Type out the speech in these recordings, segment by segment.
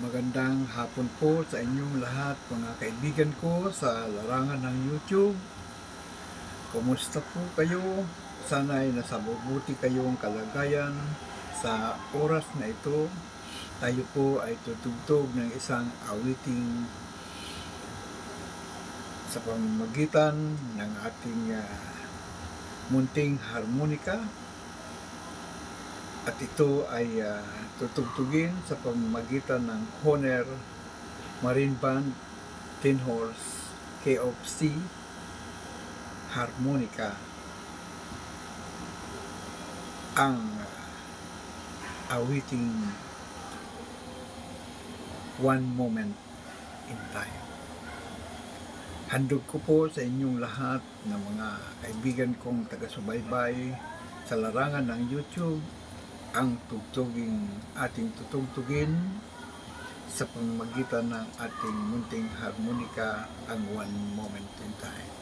Magandang hapon po sa inyong lahat, mga kaibigan ko sa larangan ng YouTube. Kumusta po kayo? Sana'y nasa mabuti kayong kalagayan sa oras na ito. Tayo po ay tutugtog ng isang awiting sa pamamagitan ng ating munting harmonika. At ito ay tutugtugin sa pamamagitan ng Hohner Marine Band Tin Horse Key of C Harmonica. Ang awiting One Moment in Time. Handog ko po sa inyong lahat ng mga kaibigan kong taga-subaybay sa larangan ng YouTube ang tugtuging ating tutugtugin sa pamamagitan ng ating munting harmonika, ang One Moment in Time.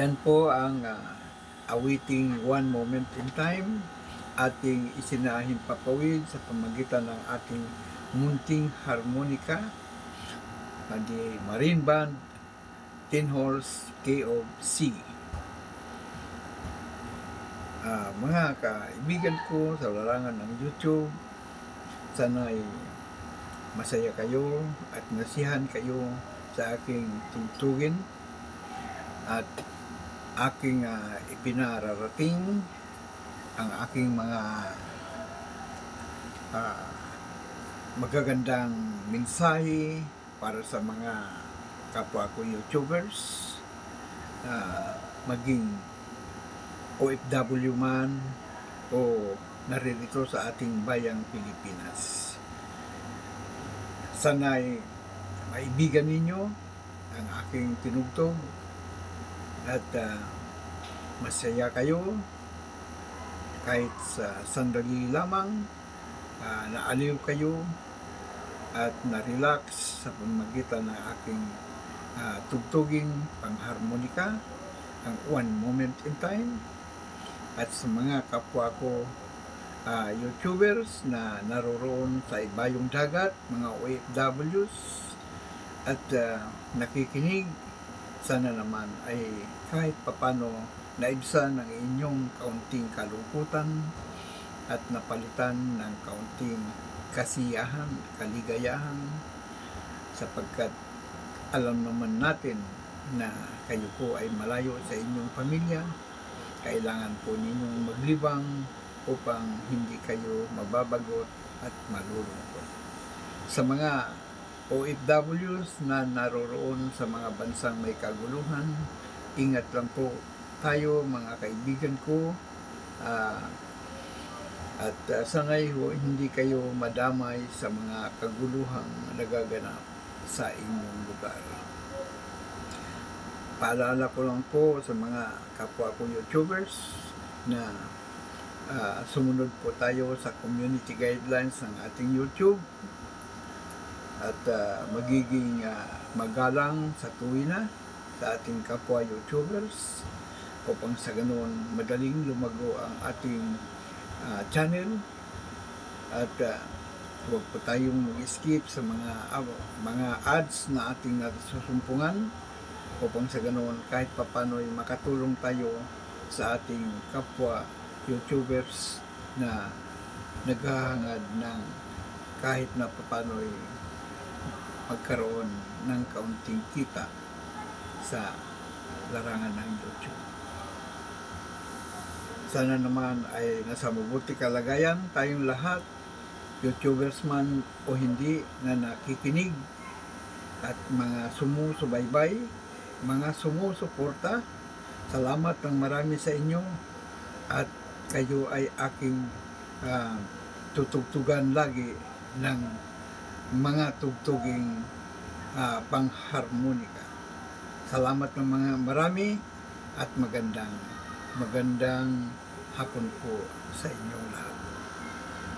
Yan po ang awiting One Moment in Time, ating isinahin papawid sa pamagitan ng ating munting harmonika. the Marine Band Tin Horse KOC. Mga kaibigan ko sa larangan ng YouTube, sana'y masaya kayo at nasihan kayo sa aking tugtugin at aking ipinararating ang aking mga magagandang mensahe para sa mga kapwa ko YouTubers, maging OFW man o naririto sa ating bayang Pilipinas. Sana'y maibigan ninyo ang aking tinugtog at masaya kayo kahit sa sandali lamang, naaliw kayo at na-relax sa pamamagitan ng aking tugtuging pangharmonika, ang One Moment in Time. At sa mga kapwa ko YouTubers na naroroon sa ibayong dagat, mga OFWs at nakikinig, sana naman ay kahit papano naibsan ang inyong kaunting kalungkutan at napalitan ng kaunting kasiyahan, kaligayahan, sapagkat alam naman natin na kayo po ay malayo sa inyong pamilya. Kailangan po ninyong maglibang upang hindi kayo mababagot at malulungkot. Sa mga OFWs na naroroon sa mga bansang may kaguluhan, ingat lang po tayo mga kaibigan ko, at sana'y hindi kayo madamay sa mga kaguluhang nagaganap sa inyong lugar. Paalala ko lang po sa mga kapwa ko YouTubers na sumunod po tayo sa community guidelines ng ating YouTube at magiging magalang sa tuwina sa ating kapwa YouTubers upang sa ganoon madaling lumago ang ating channel at huwag po tayong mag-skip sa mga ads na ating nasusumpungan upang sa ganoon kahit papano'y makatulong tayo sa ating kapwa YouTubers na naghahangad ng kahit na papano'y magkaroon ng kaunting kita sa larangan ng YouTube. Sana naman ay nasa mabuti kalagayan tayong lahat, YouTubers man o hindi, na nakikinig at mga sumusubaybay, mga sumusuporta. Salamat ng marami sa inyo at kayo ay aking tutugtugan lagi ng mga tugtuging pangharmonika. Salamat ng mga marami at magandang hapon po sa inyong lahat.